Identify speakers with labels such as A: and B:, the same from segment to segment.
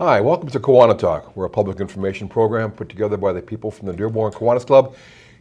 A: Hi, welcome to KiwaniTalk. We're a public information program put together by the people from the Dearborn Kiwanis Club,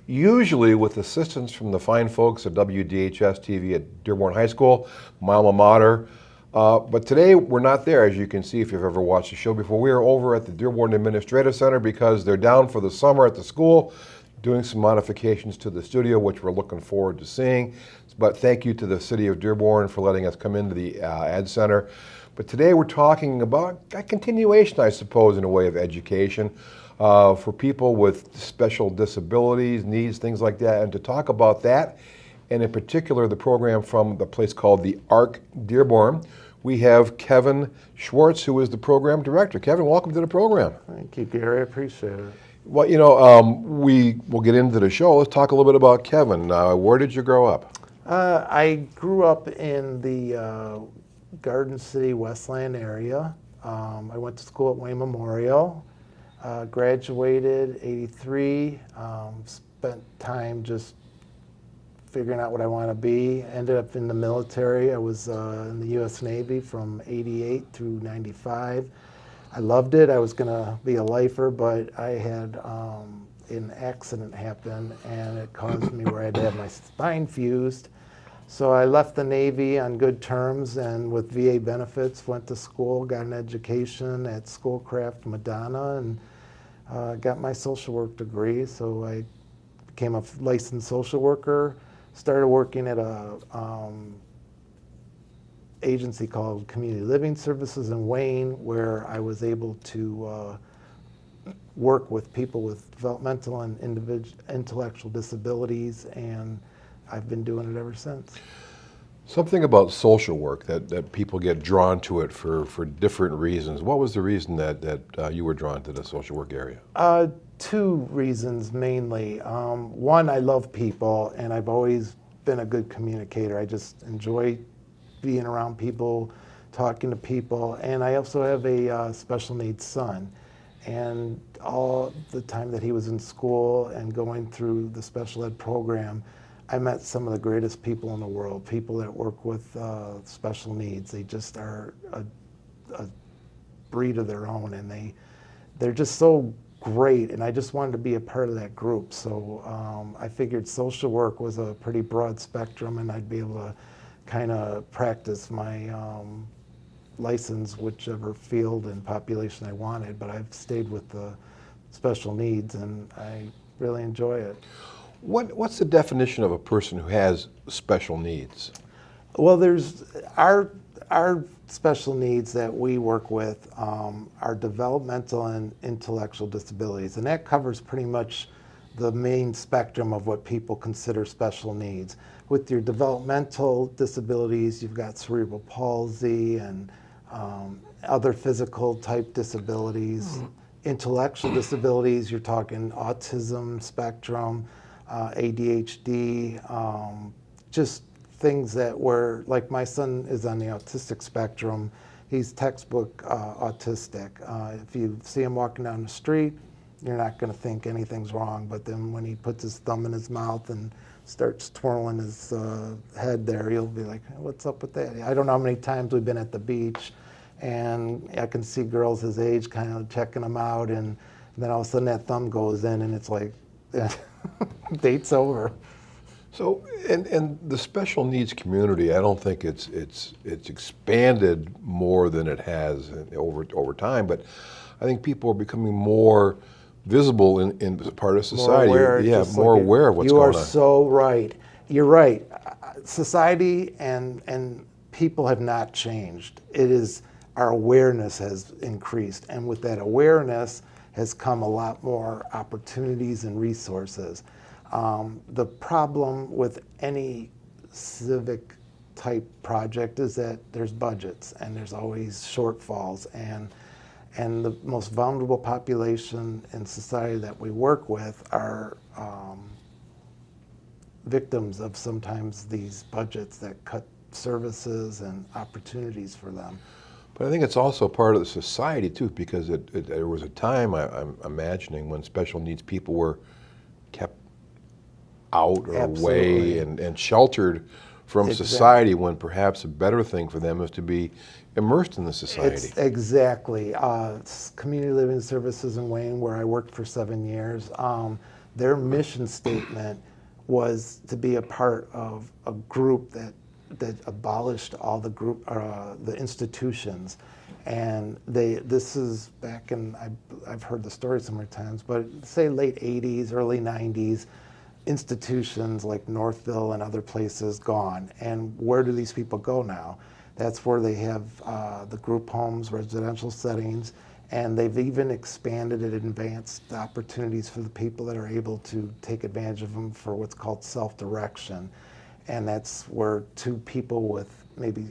A: usually with assistance from the fine folks at WDHS TV at Dearborn High School, my alma mater. But today we're not there, as you can see if you've ever watched the show before. We are over at the Dearborn Administrative Center because they're down for the summer at the school, doing some modifications to the studio, which we're looking forward to seeing. But thank you to the city of Dearborn for letting us come into the Ed Center. But today we're talking about a continuation, I suppose, in a way of education for people with special disabilities, needs, things like that. And to talk about that, and in particular the program from the place called the ARC Dearborn, we have Kevin Schwartz, who is the program director. Kevin, welcome to the program.
B: Thank you, Gary. I appreciate it.
A: Well, you know, we will get into the show. Let's talk a little bit about Kevin. Where did you grow up?
B: I grew up in the Garden City, Westland area. I went to school at Wayne Memorial, graduated '83, spent time just figuring out what I want to be. Ended up in the military. I was in the U.S. Navy from '88 through '95. I loved it. I was going to be a lifer, but I had an accident happen, and it caused me where I had to have my spine fused. So I left the Navy on good terms and with VA benefits, went to school, got an education at Schoolcraft Madonna, and got my social work degree. So I became a licensed social worker, started working at a agency called Community Living Services in Wayne, where I was able to work with people with developmental and intellectual disabilities, and I've been doing it ever since.
A: Something about social work that people get drawn to it for different reasons. What was the reason that you were drawn to the social work area?
B: Two reasons mainly. One, I love people, and I've always been a good communicator. I just enjoy being around people, talking to people, and I also have a special needs son. And all the time that he was in school and going through the special ed program, I met some of the greatest people in the world, people that work with special needs. They just are a breed of their own, and they're just so great, and I just wanted to be a part of that group. So I figured social work was a pretty broad spectrum, and I'd be able to kind of practice my license, whichever field and population I wanted, but I've stayed with the special needs, and I really enjoy it.
A: What's the definition of a person who has special needs?
B: Well, there's our special needs that we work with are developmental and intellectual disabilities, and that covers pretty much the main spectrum of what people consider special needs. With your developmental disabilities, you've got cerebral palsy and other physical type disabilities. Intellectual disabilities, you're talking autism spectrum, ADHD, just things that were, like my son is on the autistic spectrum. He's textbook autistic. If you see him walking down the street, you're not going to think anything's wrong, but then when he puts his thumb in his mouth and starts twirling his head there, you'll be like, what's up with that? I don't know how many times we've been at the beach, and I can see girls his age kind of checking him out, and then all of a sudden that thumb goes in, and it's like, date's over.
A: So, in the special needs community, I don't think it's expanded more than it has over time, but I think people are becoming more visible in part of society.
B: More aware,
A: more aware of what's going on.
B: You are so right. You're right. Society and people have not changed. It is, our awareness has increased, and with that awareness has come a lot more opportunities and resources. The problem with any civic type project is that there's budgets and there's always shortfalls, and the most vulnerable population in society that we work with are victims of sometimes these budgets that cut services and opportunities for them.
A: But I think it's also part of the society too, because there was a time, I'm imagining, when special needs people were kept out or
B: Absolutely.
A: away and sheltered from society when perhaps a better thing for them is to be immersed in the society.
B: Exactly. Community Living Services in Wayne, where I worked for 7 years, their mission statement was to be a part of a group that abolished all the institutions. And this is back in, I've heard the story so many times, but say late 80s, early 90s, institutions like Northville and other places gone. And where do these people go now? That's where they have the group homes, residential settings, and they've even expanded and advanced the opportunities for the people that are able to take advantage of them for what's called self-direction. And that's where two people with maybe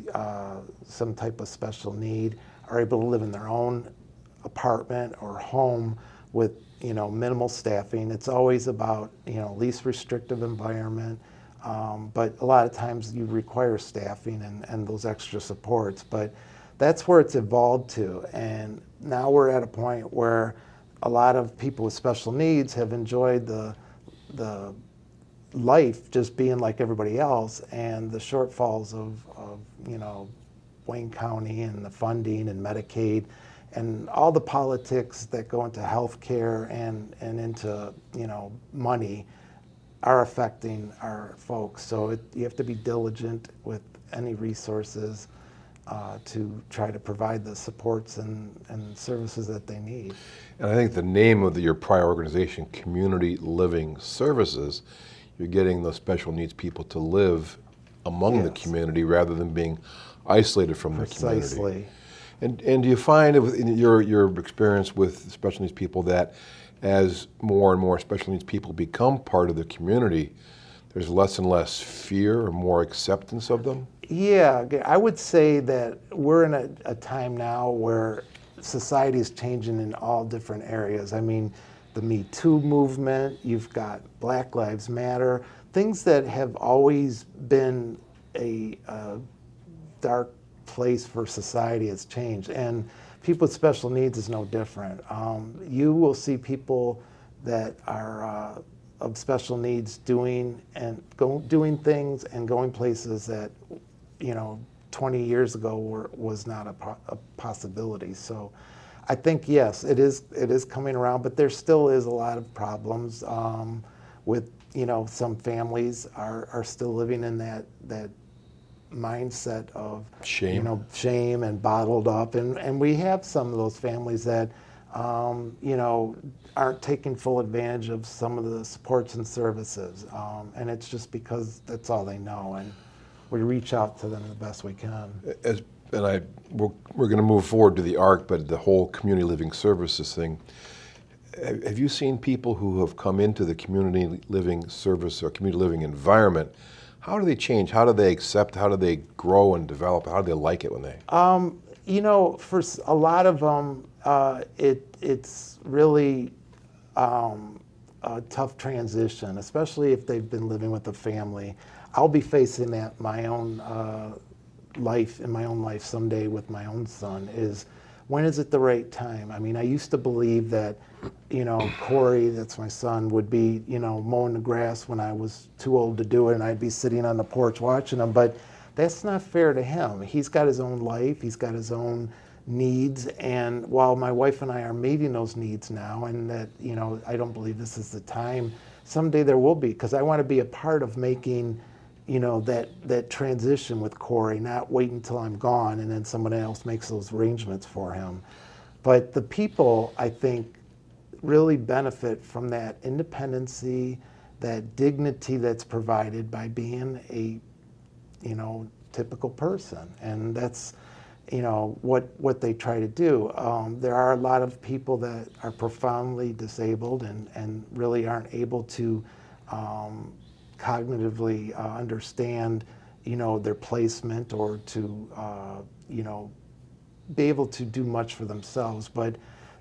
B: some type of special need are able to live in their own apartment or home with minimal staffing. It's always about least restrictive environment, but a lot of times you require staffing and those extra supports. But that's where it's evolved to, and now we're at a point where a lot of people with special needs have enjoyed the life just being like everybody else, and the shortfalls of Wayne County and the funding and Medicaid and all the politics that go into healthcare and into money are affecting our folks. So you have to be diligent with any resources to try to provide the supports and services that they need.
A: And I think the name of your prior organization, Community Living Services, you're getting those special needs people to live among the community rather than being isolated from the community.
B: Precisely.
A: And do you find in your experience with special needs people that as more and more special needs people become part of the community, there's less and less fear or more acceptance of them?
B: Yeah, I would say that we're in a time now where society is changing in all different areas. I mean, the Me Too movement, you've got Black Lives Matter, things that have always been a dark place for society has changed, and people with special needs is no different. You will see people that are of special needs doing things and going places that 20 years ago was not a possibility. So I think yes, it is coming around, but there still is a lot of problems with some families are still living in that mindset of shame and bottled up, and we have some of those families that aren't taking full advantage of some of the supports and services, and it's just because that's all they know, and we reach out to them the best we can.
A: We're going to move forward to the ARC, but the whole community living services thing. Have you seen people who have come into the community living service or community living environment? How do they change? How do they accept? How do they grow and develop? How do they like it when they?
B: For a lot of them, it's really a tough transition, especially if they've been living with a family. I'll be facing that in my own life someday with my own son, is when is it the right time? I mean, I used to believe that, Corey, that's my son, would be, mowing the grass when I was too old to do it, and I'd be sitting on the porch watching him, but that's not fair to him. He's got his own life, he's got his own needs, and while my wife and I are meeting those needs now, and that, I don't believe this is the time, someday there will be, because I want to be a part of making that transition with Corey, not wait until I'm gone and then someone else makes those arrangements for him. But the people, I think, really benefit from that independency, that dignity that's provided by being a, typical person. And that's, what they try to do. There are a lot of people that are profoundly disabled and really aren't able to cognitively understand, their placement or to, be able to do much for themselves. But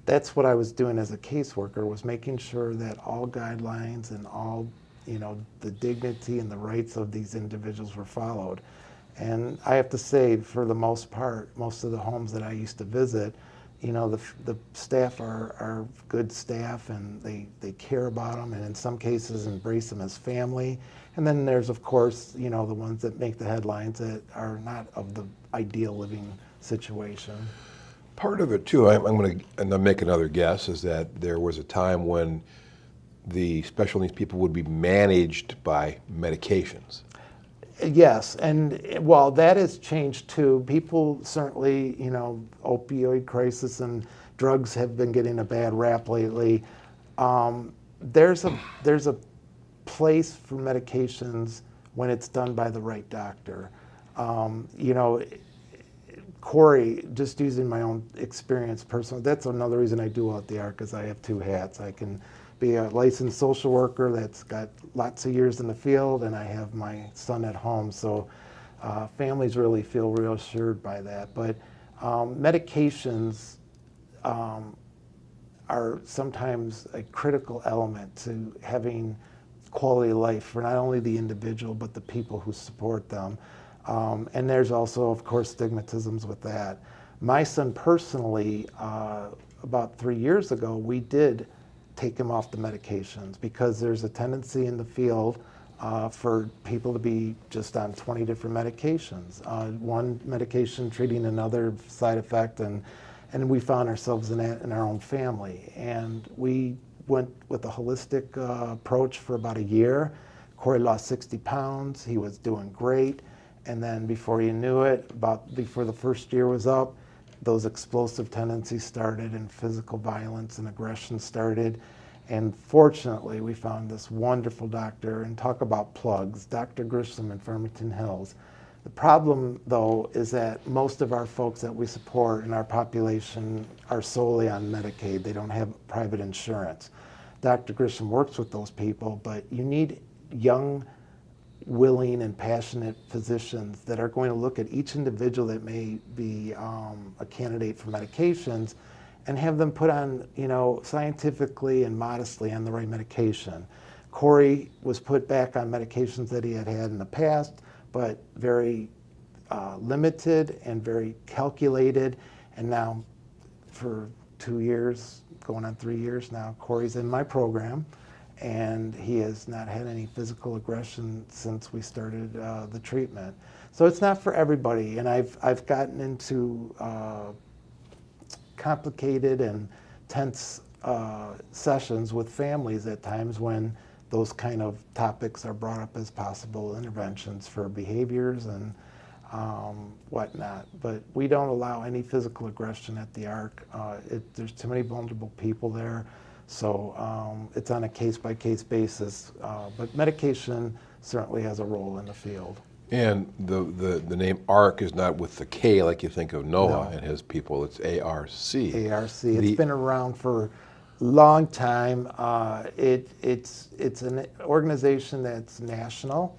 B: that's what I was doing as a caseworker, was making sure that all guidelines and all, the dignity and the rights of these individuals were followed. And I have to say, for the most part, most of the homes that I used to visit, the staff are good staff, and they care about them, and in some cases embrace them as family. And then there's, of course, the ones that make the headlines that are not of the ideal living situation.
A: Part of it too, I'm going to, and I'll make another guess, is that there was a time when the special needs people would be managed by medications.
B: Yes, and well, that has changed too. People certainly, opioid crisis and drugs have been getting a bad rap lately. There's a place for medications when it's done by the right doctor. Corey, just using my own experience personally, that's another reason I do out the ARC, is I have two hats. I can be a licensed social worker that's got lots of years in the field, and I have my son at home. So families really feel reassured by that. But medications are sometimes a critical element to having quality of life for not only the individual, but the people who support them. And there's also, of course, stigmatisms with that. My son personally, about 3 years ago, we did take him off the medications because there's a tendency in the field for people to be just on 20 different medications. One medication treating another side effect, and we found ourselves in that in our own family. And we went with a holistic approach for about a year. Corey lost 60 pounds. He was doing great. And then before you knew it, before the first year was up, those explosive tendencies started, and physical violence and aggression started. And fortunately, we found this wonderful doctor, and talk about plugs, Dr. Grisham in Farmington Hills. The problem, though, is that most of our folks that we support in our population are solely on Medicaid. They don't have private insurance. Dr. Grisham works with those people, but you need young, willing and passionate physicians that are going to look at each individual that may be a candidate for medications and have them put on, scientifically and modestly on the right medication. Corey was put back on medications that he had had in the past, but very limited and very calculated. And now for 2 years, going on 3 years now, Corey's in my program. And he has not had any physical aggression since we started the treatment. So it's not for everybody, and I've gotten into complicated and tense sessions with families at times when those kind of topics are brought up as possible interventions for behaviors and whatnot. But we don't allow any physical aggression at the ARC. There's too many vulnerable people there. So it's on a case-by-case basis, but medication certainly has a role in the field.
A: And the name ARC is not with the K like you think of Noah and his people. It's ARC.
B: ARC. It's been around for a long time. It's an organization that's national.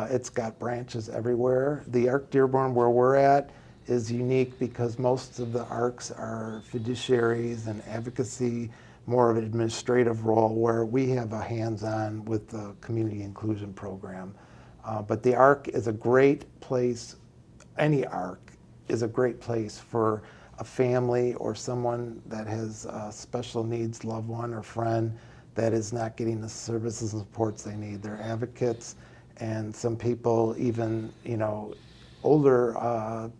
B: It's got branches everywhere. The ARC Dearborn, where we're at, is unique because most of the ARCs are fiduciaries and advocacy, more of an administrative role, where we have a hands-on with the community inclusion program. But the ARC is a great place, any ARC is a great place for a family or someone that has special needs, loved one or friend, that is not getting the services and supports they need. They're advocates, and some people, even older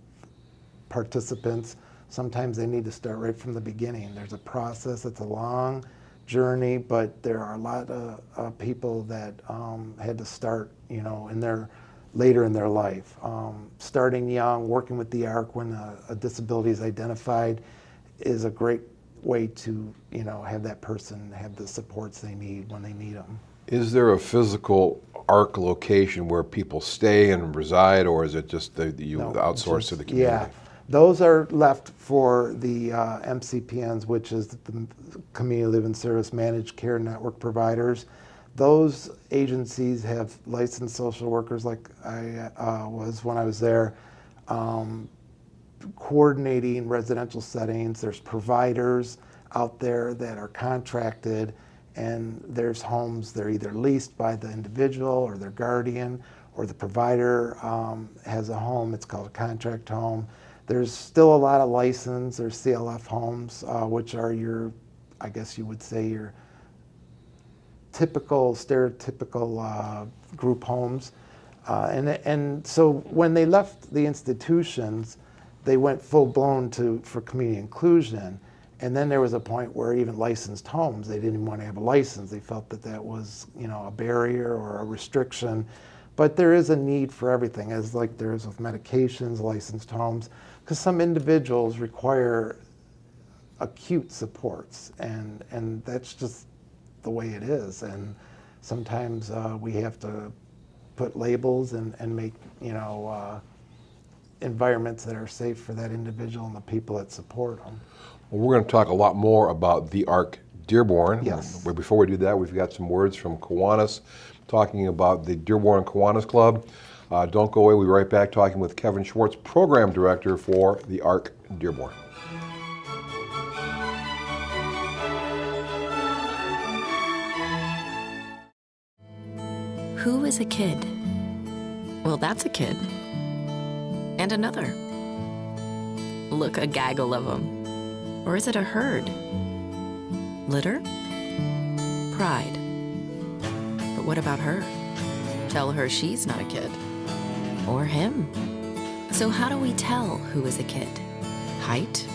B: participants, sometimes they need to start right from the beginning. There's a process, it's a long journey, but there are a lot of people that had to start, later in their life. Starting young, working with the ARC when a disability is identified is a great way to, have that person have the supports they need when they need them.
A: Is there a physical ARC location where people stay and reside, or is it just you outsource to the community?
B: Yeah. Those are left for the MCPNs, which is the Community Living Service Managed Care Network providers. Those agencies have licensed social workers, like I was when I was there, coordinating residential settings. There's providers out there that are contracted, and there's homes, they're either leased by the individual or their guardian, or the provider has a home, it's called a contract home, There's still a lot of licensed or CLF homes, which are your, I guess you would say, your typical, stereotypical group homes. And so when they left the institutions, they went full-blown for community inclusion. And then there was a point where even licensed homes, they didn't even want to have a license. They felt that that was, a barrier or a restriction. But there is a need for everything, as like there is with medications, licensed homes, because some individuals require acute supports, and that's just the way it is. And sometimes we have to put labels and make, environments that are safe for that individual and the people that support them.
A: Well, we're going to talk a lot more about the ARC Dearborn.
B: Yes.
A: But before we do that, we've got some words from Kiwanis talking about the Dearborn Kiwanis Club. Don't go away. We'll be right back talking with Kevin Schwartz, Program Director for the ARC Dearborn.
C: Who is a kid? Well, that's a kid. And another. Look, a gaggle of them. Or is it a herd? Litter? Pride. But what about her? Tell her she's not a kid. Or him. So how do we tell who is a kid? Height?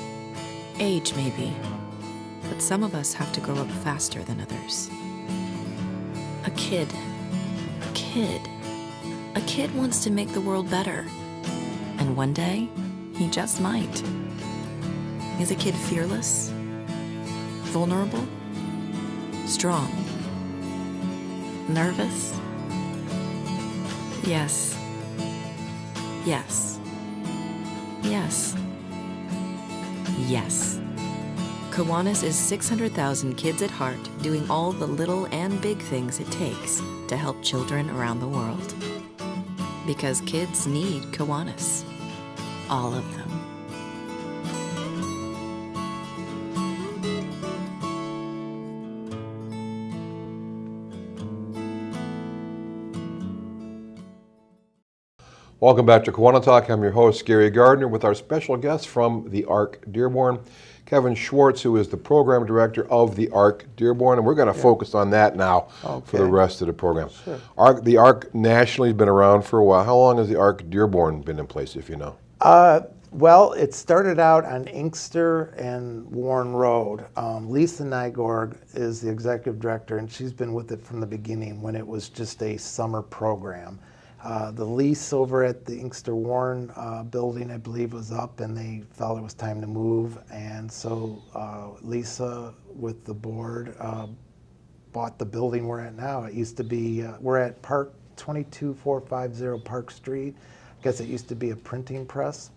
C: Age, maybe. But some of us have to grow up faster than others. A kid. A kid. A kid wants to make the world better. And one day, he just might. Is a kid fearless? Vulnerable? Strong? Nervous? Yes. Yes. Yes. Yes. Kiwanis is 600,000 kids at heart doing all the little and big things it takes to help children around the world. Because kids need Kiwanis. All of them.
A: Welcome back to KiwaniTalk. I'm your host, Gary Gardner, with our special guest from the ARC Dearborn, Kevin Schwartz, who is the Program Director of the ARC Dearborn, and we're going to focus on that now for the rest of the program.
B: Sure.
A: The ARC nationally has been around for a while. How long has the ARC Dearborn been in place, if you know?
B: Well, it started out on Inkster and Warren Road. Lisa Nygaard is the executive director, and she's been with it from the beginning when it was just a summer program. The lease over at the Inkster Warren building, I believe, was up, and they felt it was time to move. And so Lisa, with the board, bought the building we're at now. It used to be, we're at Park 22450 Park Street. I guess it used to be a printing press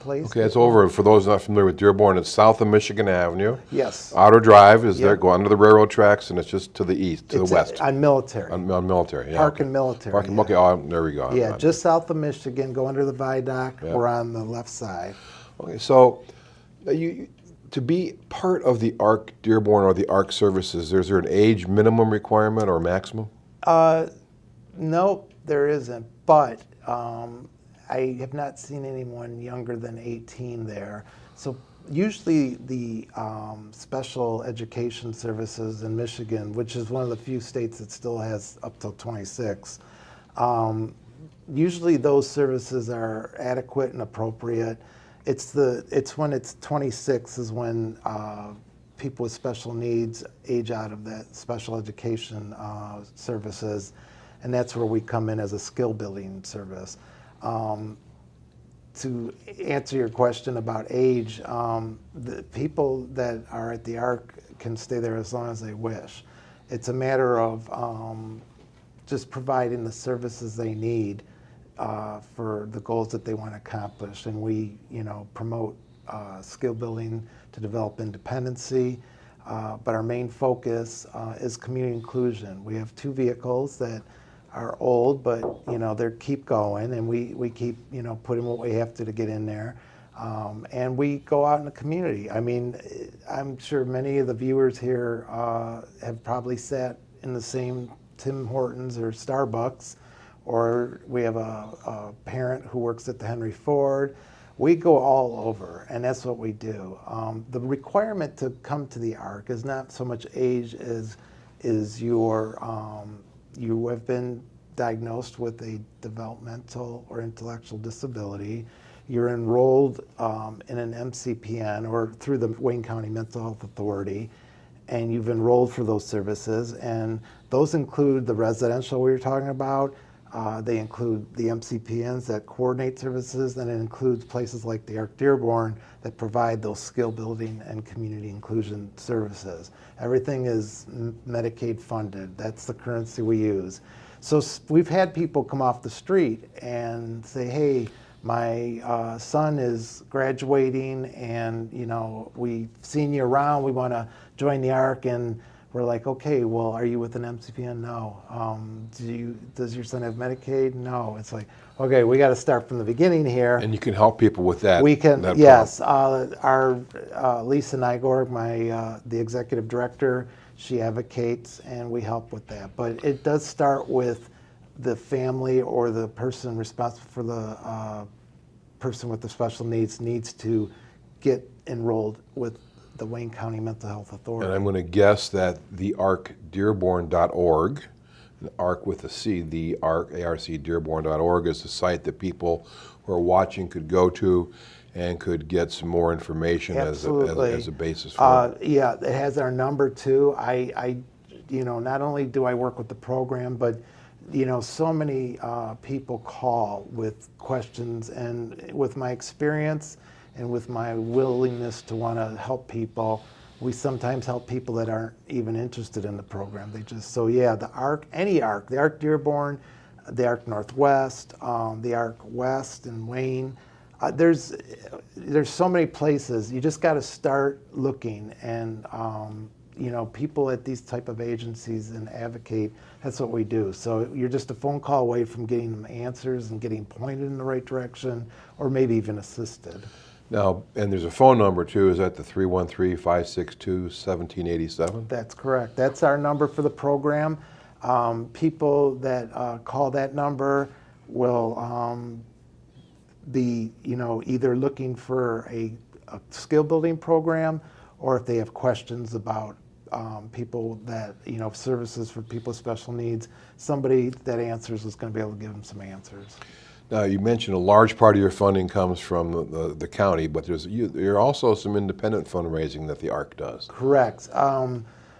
B: place.
A: Okay, it's over. For those not familiar with Dearborn, it's south of Michigan Avenue.
B: Yes.
A: Outer Drive is there, go under the railroad tracks, and it's just to the east, to the west.
B: On Military.
A: On Military, yeah.
B: Park and Military.
A: Park and,
B: yeah.
A: okay, oh, there we go.
B: Yeah, just south of Michigan, go under the viaduct.
A: Yeah.
B: We're on the left side.
A: Okay, so to be part of the ARC Dearborn or the ARC services, is there an age minimum requirement or maximum?
B: No, there isn't, but I have not seen anyone younger than 18 there. So usually the special education services in Michigan, which is one of the few states that still has up till 26, usually those services are adequate and appropriate. It's when it's 26 is when people with special needs age out of that special education services, and that's where we come in as a skill building service. To answer your question about age, the people that are at the ARC can stay there as long as they wish. It's a matter of just providing the services they need for the goals that they want to accomplish. And we, promote skill building to develop independency, but our main focus is community inclusion. We have 2 vehicles that are old, but they keep going, and we keep putting what we have to get in there, and we go out in the community. I mean, I'm sure many of the viewers here have probably sat in the same Tim Hortons or Starbucks, or we have a parent who works at the Henry Ford. We go all over, and that's what we do. The requirement to come to the ARC is not so much age as is you have been diagnosed with a developmental or intellectual disability. You're enrolled in an MCPN or through the Wayne County Mental Health Authority, and you've enrolled for those services. And those include the residential we were talking about. They include the MCPNs that coordinate services, and it includes places like the ARC Dearborn that provide those skill building and community inclusion services. Everything is Medicaid funded. That's the currency we use. So we've had people come off the street and say, hey, my son is graduating, and we've seen you around, we want to join the ARC. And we're like, okay, well, are you with an MCPN? No. Does your son have Medicaid? No. It's like, okay, we got to start from the beginning here.
A: And you can help people with that.
B: We can,
A: that
B: yes. Our Lisa Nygaard, the executive director, she advocates, and we help with that. But it does start with the family or the person responsible for the person with the special needs to get enrolled with the Wayne County Mental Health Authority.
A: And I'm going to guess that the arcdearborn.org, the ARC with a C, the ARC, arcdearborn.org is the site that people who are watching could go to and could get some more information as a basis for it.
B: Yeah, it has our number too. I not only do I work with the program, but so many people call with questions, and with my experience and with my willingness to want to help people, we sometimes help people that aren't even interested in the program. They just, the ARC, any ARC, the ARC Dearborn, the ARC Northwest, the ARC West in Wayne. There's so many places. You just got to start looking, and people at these type of agencies and advocate. That's what we do. So you're just a phone call away from getting them answers and getting pointed in the right direction, or maybe even assisted.
A: Now, and there's a phone number too. Is that the 313-562-1787?
B: That's correct. That's our number for the program. People that call that number will be, either looking for a skill building program, or if they have questions about people that, services for people with special needs, somebody that answers is going to be able to give them some answers.
A: Now, you mentioned a large part of your funding comes from the county, but there are also some independent fundraising that the ARC does.
B: Correct.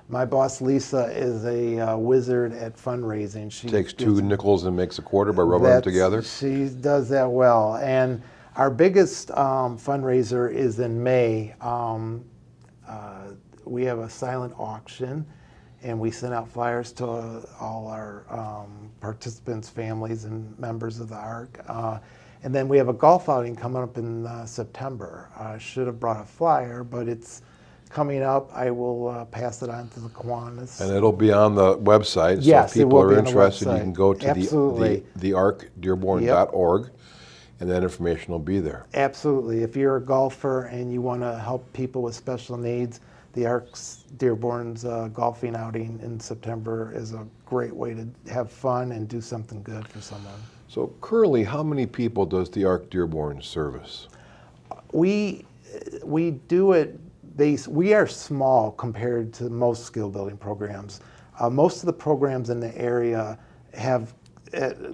B: My boss, Lisa, is a wizard at fundraising. She
A: takes two nickels and makes a quarter by rubbing them together.
B: She does that well. And our biggest fundraiser is in May. We have a silent auction, and we send out flyers to all our participants, families, and members of the ARC. And then we have a golf outing coming up in September. I should have brought a flyer, but it's coming up. I will pass it on to the Kiwanis.
A: And it'll be on the website.
B: Yes,
A: so if people are interested, you can go to
B: Absolutely.
A: the arcdearborn.org, and that information will be there.
B: Absolutely. If you're a golfer and you want to help people with special needs, the ARC Dearborn's golfing outing in September is a great way to have fun and do something good for someone.
A: So currently, how many people does the ARC Dearborn service?
B: We do it we are small compared to most skill building programs. Most of the programs in the area have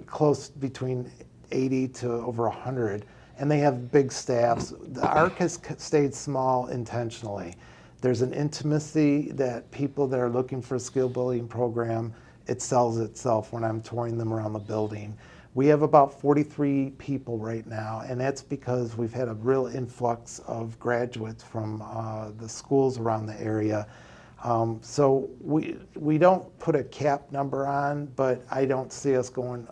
B: close between 80 to over 100, and they have big staffs. The ARC has stayed small intentionally. There's an intimacy that people that are looking for a skill building program, it sells itself when I'm touring them around the building. We have about 43 people right now, and that's because we've had a real influx of graduates from the schools around the area. So we don't put a cap number on, but I don't see us going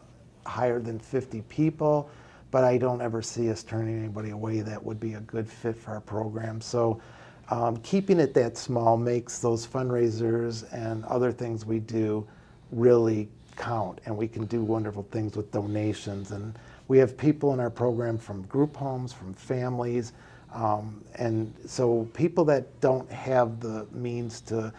B: higher than 50 people, but I don't ever see us turning anybody away that would be a good fit for our program. So keeping it that small makes those fundraisers and other things we do really count, and we can do wonderful things with donations. And we have people in our program from group homes, from families, and so people that don't have the means to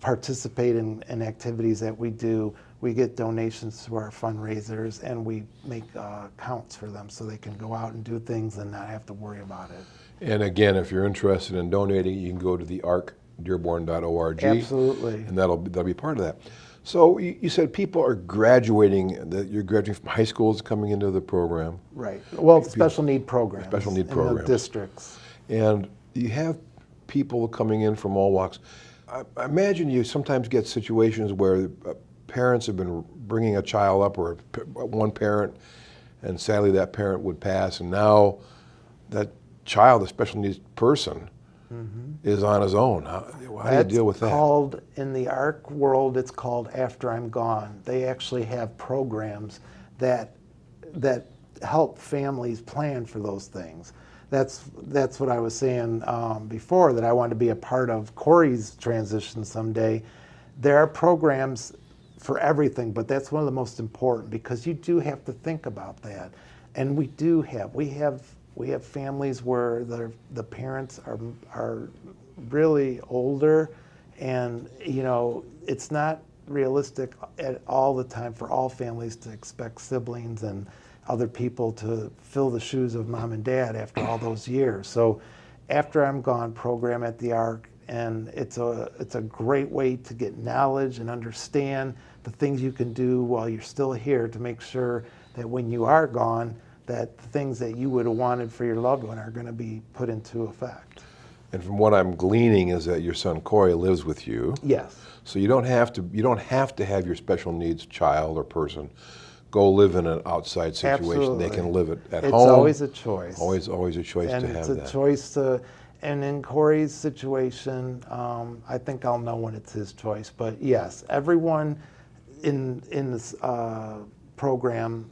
B: participate in activities that we do. We get donations to our fundraisers, and we make accounts for them so they can go out and do things and not have to worry about it.
A: And again, if you're interested in donating, you can go to the arcdearborn.org.
B: Absolutely.
A: And that'll be part of that. So you said people are graduating, that you're graduating from high schools coming into the program.
B: Right. Well, special need programs.
A: Special need
B: in
A: programs.
B: the districts.
A: And you have people coming in from all walks. I imagine you sometimes get situations where parents have been bringing a child up, or one parent, and sadly that parent would pass, and now that child, a special needs person, is on his own. How do you deal with that?
B: That's called, in the ARC world, it's called After I'm Gone. They actually have programs that help families plan for those things. That's what I was saying before, that I want to be a part of Corey's transition someday. There are programs for everything, but that's one of the most important, because you do have to think about that. And we have families where the parents are really older, and it's not realistic at all the time for all families to expect siblings and other people to fill the shoes of mom and dad after all those years. So After I'm Gone program at the ARC, and it's a great way to get knowledge and understand the things you can do while you're still here to make sure that when you are gone, that the things that you would have wanted for your loved one are going to be put into effect.
A: And from what I'm gleaning is that your son Corey lives with you.
B: Yes.
A: So you don't have to have your special needs child or person go live in an outside situation.
B: Absolutely.
A: They can live it at
B: It's
A: home.
B: It's always a choice.
A: Always a choice
B: and
A: to have that.
B: it's a choice to, and in Corey's situation, I think I'll know when it's his choice. But yes, everyone in this program,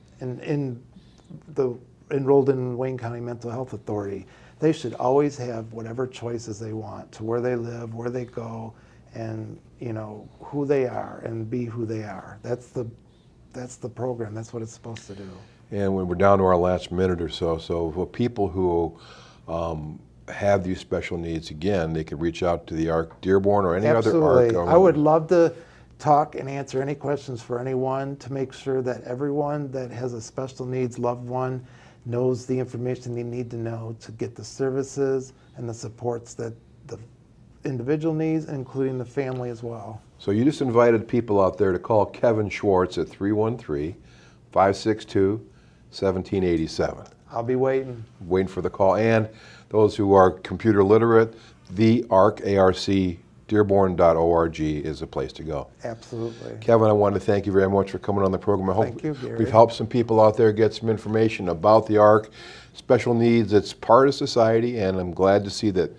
B: enrolled in Wayne County Mental Health Authority, they should always have whatever choices they want to where they live, where they go, and who they are, and be who they are. That's the program. That's what it's supposed to do.
A: And when we're down to our last minute or so for people who have these special needs, again, they could reach out to the ARC Dearborn or any
B: Absolutely.
A: other ARC.
B: I would love to talk and answer any questions for anyone, to make sure that everyone that has a special needs loved one knows the information they need to know to get the services and the supports that the individual needs, including the family as well.
A: So you just invited people out there to call Kevin Schwartz at 313-562-1787.
B: I'll be waiting.
A: Waiting for the call. And those who are computer literate, the ARC, A-R-C, Dearborn.org is a place to go.
B: Absolutely.
A: Kevin, I want to thank you very much for coming on the program. I hope
B: Thank you, Gary.
A: we've helped some people out there get some information about the ARC. Special needs, it's part of society, and I'm glad to see that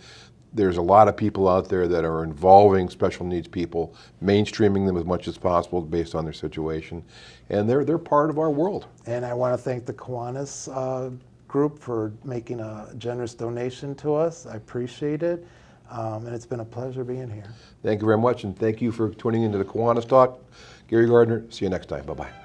A: there's a lot of people out there that are involving special needs people, mainstreaming them as much as possible based on their situation, and they're part of our world.
B: And I want to thank the Kiwanis group for making a generous donation to us. I appreciate it. And it's been a pleasure being here.
A: Thank you very much, and thank you for tuning into the KiwaniTalk. Gary Gardner, see you next time. Bye-bye.